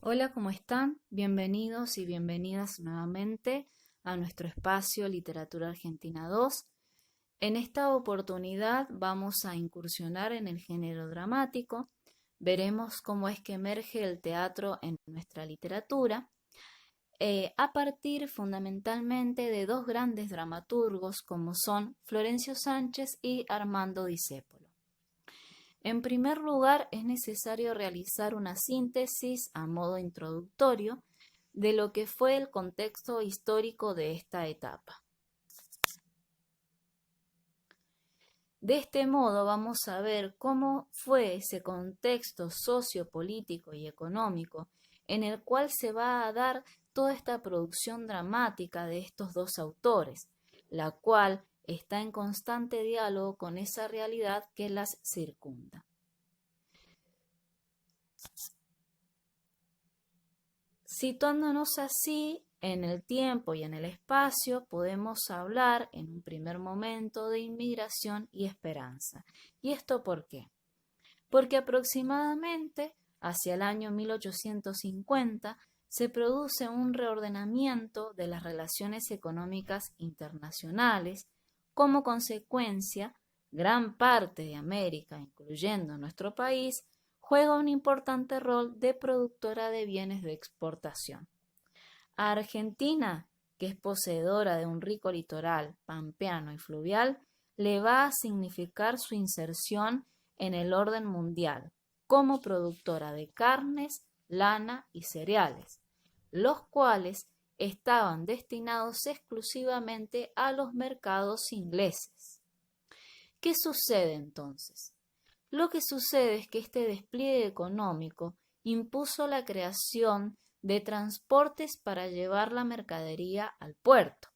Hola, ¿cómo están? Bienvenidos y bienvenidas nuevamente a nuestro espacio Literatura Argentina 2. En esta oportunidad vamos a incursionar en el género dramático. Veremos cómo es que emerge el teatro en nuestra literatura, a partir fundamentalmente de dos grandes dramaturgos como son Florencio Sánchez y Armando Discépolo. En primer lugar, es necesario realizar una síntesis a modo introductorio de lo que fue el contexto histórico de esta etapa. De este modo vamos a ver cómo fue ese contexto sociopolítico y económico en el cual se va a dar toda esta producción dramática de estos dos autores, la cual está en constante diálogo con esa realidad que las circunda. Situándonos así en el tiempo y en el espacio, podemos hablar en un primer momento de inmigración y esperanza. ¿Y esto por qué? Porque aproximadamente hacia el año 1850 se produce un reordenamiento de las relaciones económicas internacionales. Como consecuencia, gran parte de América, incluyendo nuestro país, juega un importante rol de productora de bienes de exportación. A Argentina, que es poseedora de un rico litoral pampeano y fluvial, le va a significar su inserción en el orden mundial como productora de carnes, lana y cereales, los cuales estaban destinados exclusivamente a los mercados ingleses. ¿Qué sucede entonces? Lo que sucede es que este despliegue económico impuso la creación de transportes para llevar la mercadería al puerto.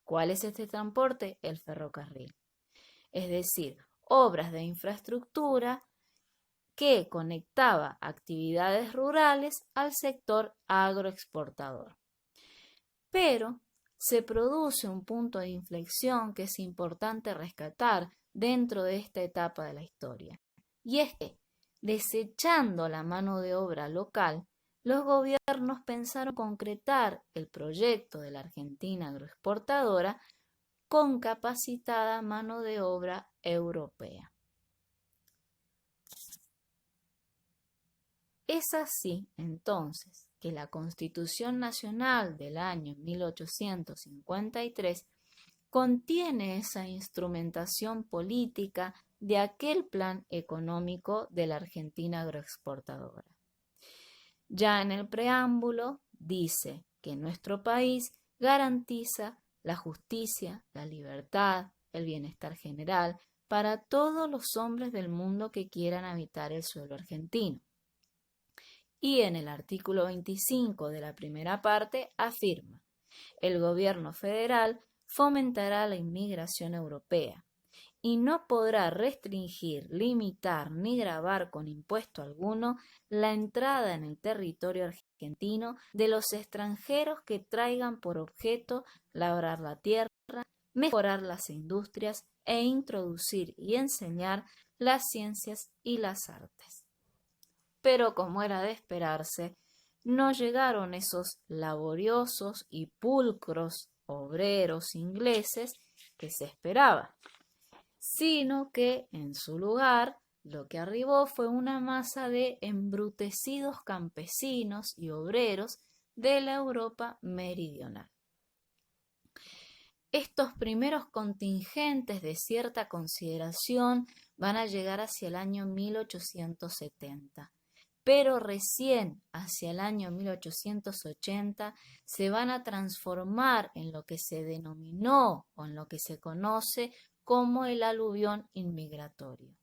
¿Cuál es este transporte? El ferrocarril. Es decir, obras de infraestructura que conectaba actividades rurales al sector agroexportador. Pero se produce un punto de inflexión que es importante rescatar dentro de esta etapa de la historia. Y es que, desechando la mano de obra local, los gobiernos pensaron concretar el proyecto de la Argentina agroexportadora con capacitada mano de obra europea. Es así, entonces, que la Constitución Nacional del año 1853 contiene esa instrumentación política de aquel plan económico de la Argentina agroexportadora. Ya en el preámbulo dice que nuestro país garantiza la justicia, la libertad, el bienestar general para todos los hombres del mundo que quieran habitar el suelo argentino. Y en el artículo 25 de la primera parte afirma: el gobierno federal fomentará la inmigración europea y no podrá restringir, limitar ni gravar con impuesto alguno la entrada en el territorio argentino de los extranjeros que traigan por objeto labrar la tierra, mejorar las industrias e introducir y enseñar las ciencias y las artes. Pero como era de esperarse, no llegaron esos laboriosos y pulcros obreros ingleses que se esperaba, sino que en su lugar lo que arribó fue una masa de embrutecidos campesinos y obreros de la Europa meridional. Estos primeros contingentes de cierta consideración van a llegar hacia el año 1870. Pero recién hacia el año 1880 se van a transformar en lo que se denominó o en lo que se conoce como el aluvión inmigratorio.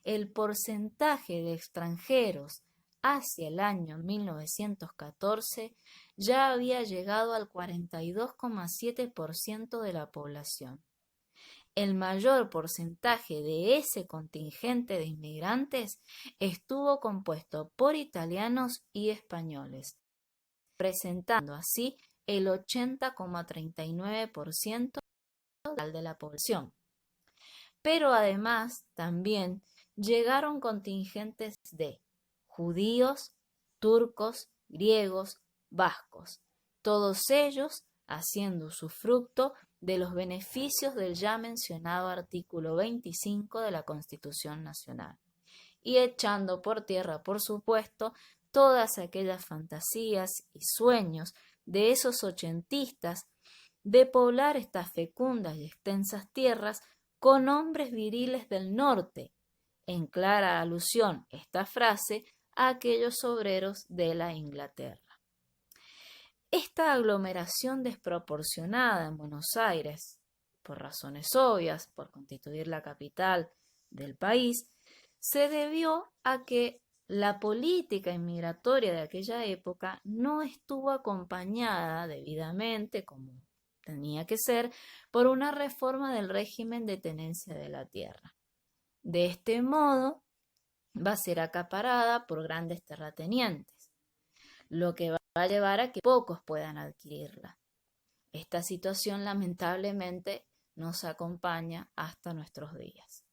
El porcentaje de extranjeros hacia el año 1914 ya había llegado al 42,7% de la población. El mayor porcentaje de ese contingente de inmigrantes estuvo compuesto por italianos y españoles, representando así el 80,39% total de la población. Pero además también llegaron contingentes de judíos, turcos, griegos, vascos, todos ellos haciendo usufructo de los beneficios del ya mencionado artículo 25 de la Constitución Nacional, y echando por tierra, por supuesto, todas aquellas fantasías y sueños de esos ochentistas de poblar estas fecundas y extensas tierras con hombres viriles del norte, en clara alusión esta frase a aquellos obreros de la Inglaterra. Esta aglomeración desproporcionada en Buenos Aires, por razones obvias, por constituir la capital del país, se debió a que la política inmigratoria de aquella época no estuvo acompañada debidamente, como tenía que ser, por una reforma del régimen de tenencia de la tierra. De este modo, va a ser acaparada por grandes terratenientes, lo que va a llevar a que pocos puedan adquirirla. Esta situación lamentablemente nos acompaña hasta nuestros días.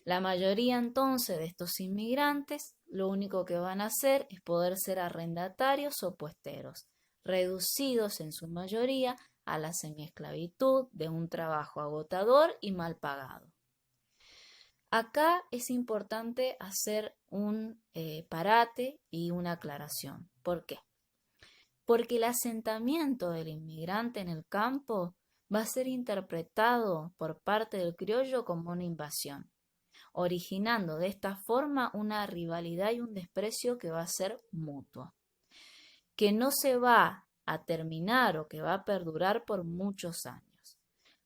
La mayoría entonces de estos inmigrantes lo único que van a hacer es poder ser arrendatarios o puesteros, reducidos en su mayoría a la semiesclavitud de un trabajo agotador y mal pagado. Acá es importante hacer un parate y una aclaración. ¿Por qué? Porque el asentamiento del inmigrante en el campo va a ser interpretado por parte del criollo como una invasión, originando de esta forma una rivalidad y un desprecio que va a ser mutuo, que no se va a terminar o que va a perdurar por muchos años.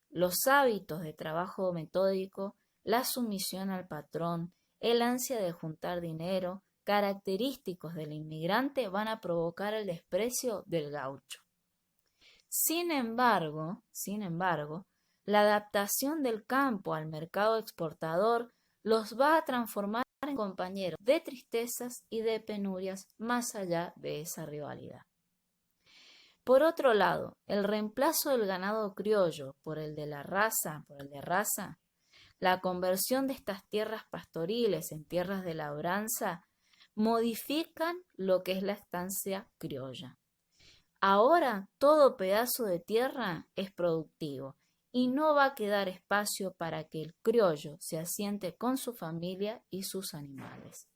Los hábitos de trabajo metódico, la sumisión al patrón, el ansia de juntar dinero, característicos del inmigrante, van a provocar el desprecio del gaucho. Sin embargo, la adaptación del campo al mercado exportador los va a transformar en compañeros de tristezas y de penurias más allá de esa rivalidad. Por otro lado, el reemplazo del ganado criollo por el de raza, la conversión de estas tierras pastoriles en tierras de labranza, modifican lo que es la estancia criolla. Ahora todo pedazo de tierra es productivo y no va a quedar espacio para que el criollo se asiente con su familia y sus animales.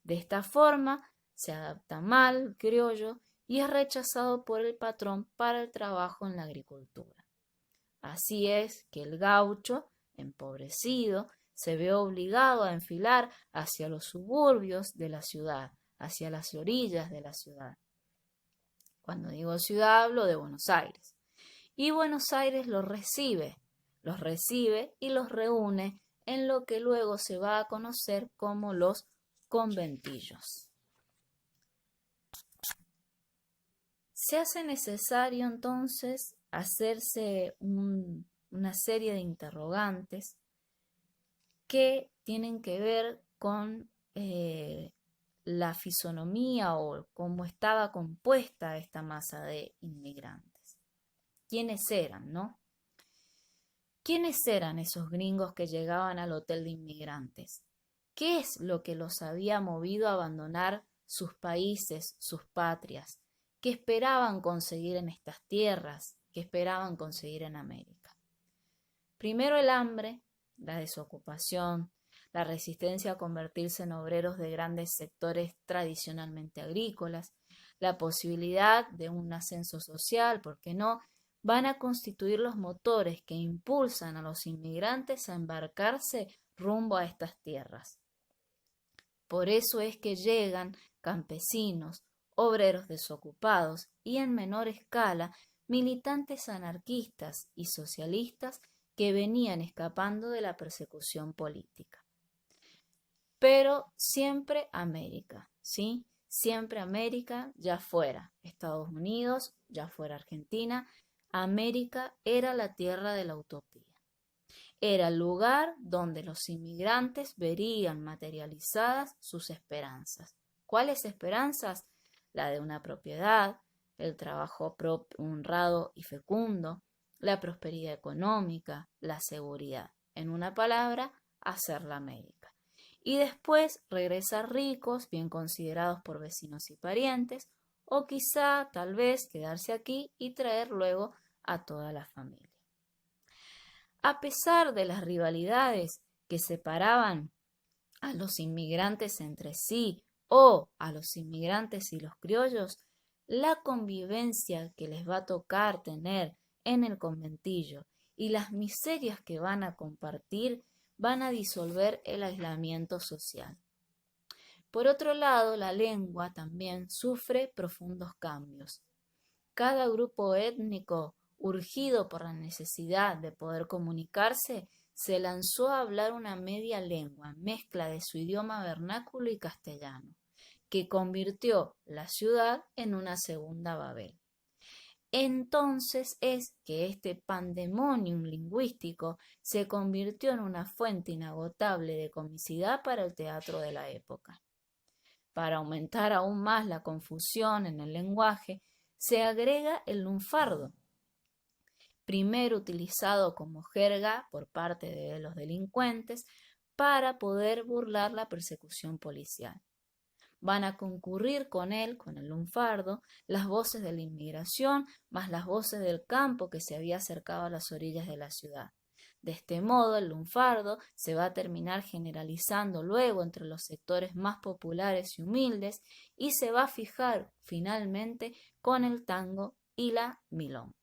De esta forma se adapta mal el criollo y es rechazado por el patrón para el trabajo en la agricultura. Así es que el gaucho, empobrecido, se ve obligado a enfilar hacia los suburbios de la ciudad, hacia las orillas de la ciudad. Cuando digo ciudad hablo de Buenos Aires. Y Buenos Aires los recibe y los reúne en lo que luego se va a conocer como los conventillos. Se hace necesario entonces hacerse una serie de interrogantes que tienen que ver con la fisonomía o cómo estaba compuesta esta masa de inmigrantes. ¿Quiénes eran, no? ¿Quiénes eran esos gringos que llegaban al hotel de inmigrantes? ¿Qué es lo que los había movido a abandonar sus países, sus patrias? ¿Qué esperaban conseguir en estas tierras? ¿Qué esperaban conseguir en América? Primero el hambre, la desocupación, la resistencia a convertirse en obreros de grandes sectores tradicionalmente agrícolas, la posibilidad de un ascenso social, ¿por qué no?, van a constituir los motores que impulsan a los inmigrantes a embarcarse rumbo a estas tierras. Por eso es que llegan campesinos, obreros desocupados y en menor escala militantes anarquistas y socialistas que venían escapando de la persecución política. Pero siempre América, ¿sí? Siempre América, ya fuera Estados Unidos, ya fuera Argentina, América era la tierra de la utopía. Era el lugar donde los inmigrantes verían materializadas sus esperanzas. ¿Cuáles esperanzas? La de una propiedad, el trabajo honrado y fecundo, la prosperidad económica, la seguridad. En una palabra, hacer la América. Y después regresar ricos, bien considerados por vecinos y parientes, o quizá, tal vez, quedarse aquí y traer luego a toda la familia. A pesar de las rivalidades que separaban a los inmigrantes entre sí o a los inmigrantes y los criollos, la convivencia que les va a tocar tener en el conventillo y las miserias que van a compartir van a disolver el aislamiento social. Por otro lado, la lengua también sufre profundos cambios. Cada grupo étnico, urgido por la necesidad de poder comunicarse, se lanzó a hablar una media lengua, mezcla de su idioma vernáculo y castellano, que convirtió la ciudad en una segunda Babel. Entonces es que este pandemonium lingüístico se convirtió en una fuente inagotable de comicidad para el teatro de la época. Para aumentar aún más la confusión en el lenguaje, se agrega el lunfardo, primero utilizado como jerga por parte de los delincuentes para poder burlar la persecución policial. Van a concurrir con el lunfardo, las voces de la inmigración más las voces del campo que se había acercado a las orillas de la ciudad. De este modo, el lunfardo se va a terminar generalizando luego entre los sectores más populares y humildes y se va a fijar finalmente con el tango y la milonga.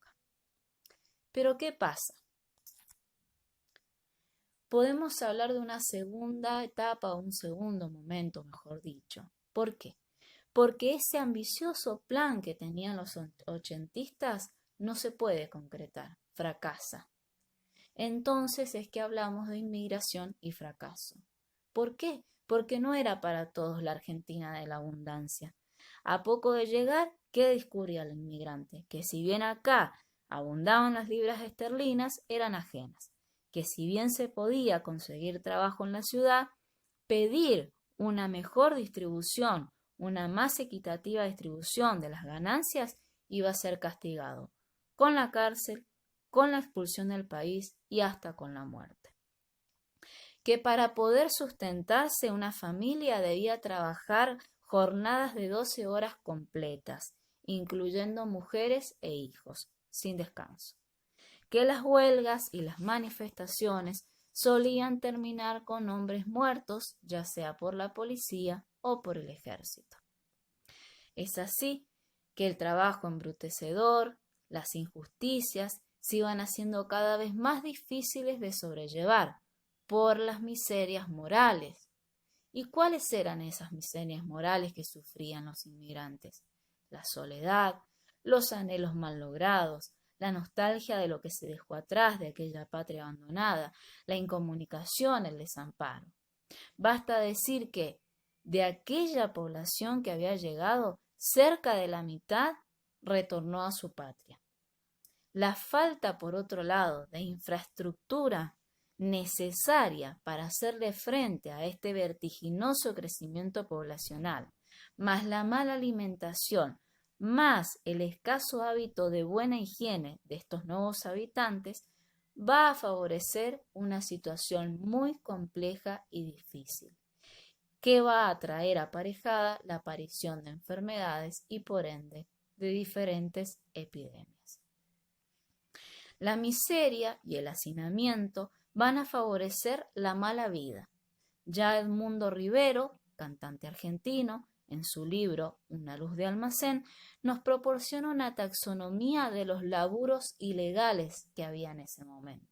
Pero ¿qué pasa? Podemos hablar de una segunda etapa o un segundo momento, mejor dicho. ¿Por qué? Porque ese ambicioso plan que tenían los ochentistas no se puede concretar, fracasa. Entonces es que hablamos de inmigración y fracaso. ¿Por qué? Porque no era para todos la Argentina de la abundancia. A poco de llegar, ¿qué descubría el inmigrante? Que si bien acá abundaban las libras esterlinas, eran ajenas. Que si bien se podía conseguir trabajo en la ciudad, pedir una mejor distribución, una más equitativa distribución de las ganancias iba a ser castigado con la cárcel, con la expulsión del país y hasta con la muerte. Que para poder sustentarse una familia debía trabajar jornadas de 12 horas completas, incluyendo mujeres e hijos, sin descanso. Que las huelgas y las manifestaciones solían terminar con hombres muertos, ya sea por la policía o por el ejército. Es así que el trabajo embrutecedor, las injusticias, se iban haciendo cada vez más difíciles de sobrellevar por las miserias morales. ¿Y cuáles eran esas miserias morales que sufrían los inmigrantes? La soledad, los anhelos mal logrados, la nostalgia de lo que se dejó atrás de aquella patria abandonada, la incomunicación, el desamparo. Basta decir que de aquella población que había llegado, cerca de la mitad retornó a su patria. La falta, por otro lado, de infraestructura necesaria para hacerle frente a este vertiginoso crecimiento poblacional, más la mala alimentación, más el escaso hábito de buena higiene de estos nuevos habitantes, va a favorecer una situación muy compleja y difícil, que va a traer aparejada la aparición de enfermedades y por ende de diferentes epidemias. La miseria y el hacinamiento van a favorecer la mala vida. Ya Edmundo Rivero, cantante argentino, en su libro Una luz de almacén, nos proporciona una taxonomía de los laburos ilegales que había en ese momento.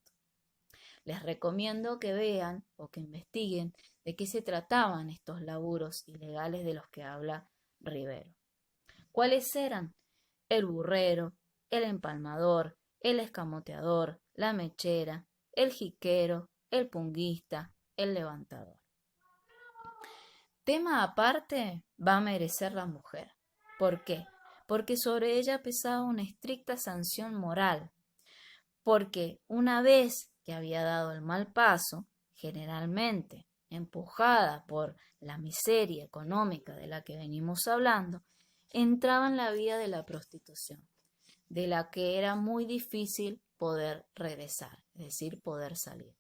Les recomiendo que vean o que investiguen de qué se trataban estos laburos ilegales de los que habla Rivero. ¿Cuáles eran? El burrero, el empalmador, el escamoteador, la mechera, el jiquero, el punguista, el levantador. Tema aparte va a merecer la mujer. ¿Por qué? Porque sobre ella pesaba una estricta sanción moral. Porque una vez que había dado el mal paso, generalmente empujada por la miseria económica de la que venimos hablando, entraba en la vida de la prostitución, de la que era muy difícil poder regresar, es decir, poder salir.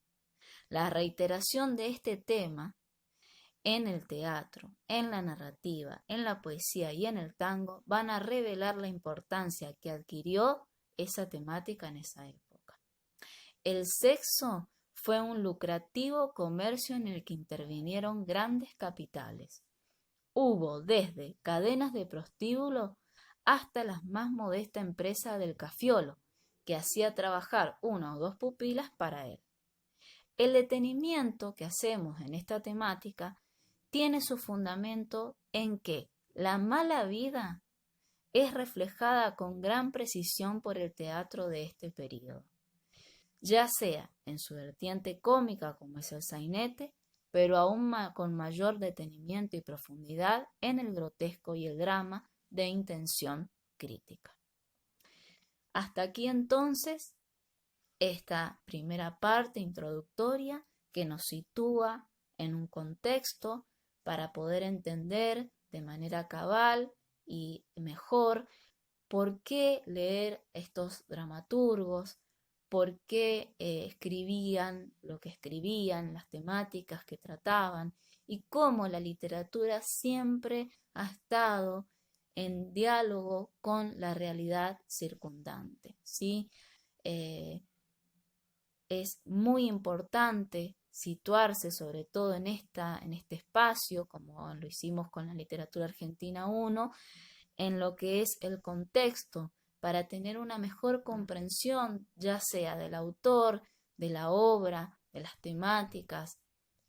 La reiteración de este tema en el teatro, en la narrativa, en la poesía y en el tango van a revelar la importancia que adquirió esa temática en esa época. El sexo fue un lucrativo comercio en el que intervinieron grandes capitales. Hubo desde cadenas de prostíbulos hasta la más modesta empresa del cafiolo, que hacía trabajar una o dos pupilas para él. El detenimiento que hacemos en esta temática tiene su fundamento en que la mala vida es reflejada con gran precisión por el teatro de este período, ya sea en su vertiente cómica como es el sainete, pero aún con mayor detenimiento y profundidad en el grotesco y el drama de intención crítica. Hasta aquí entonces esta primera parte introductoria que nos sitúa en un contexto para poder entender de manera cabal y mejor por qué leer estos dramaturgos, por qué escribían lo que escribían, las temáticas que trataban y cómo la literatura siempre ha estado en diálogo con la realidad circundante, ¿sí? Es muy importante situarse sobre todo en este espacio, como lo hicimos con la literatura argentina 1, en lo que es el contexto, para tener una mejor comprensión, ya sea del autor, de la obra, de las temáticas,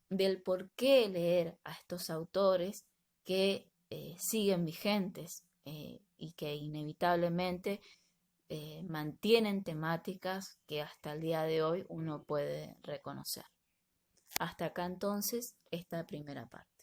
del por qué leer a estos autores que siguen vigentes y que inevitablemente mantienen temáticas que hasta el día de hoy uno puede reconocer. Hasta acá entonces esta primera parte.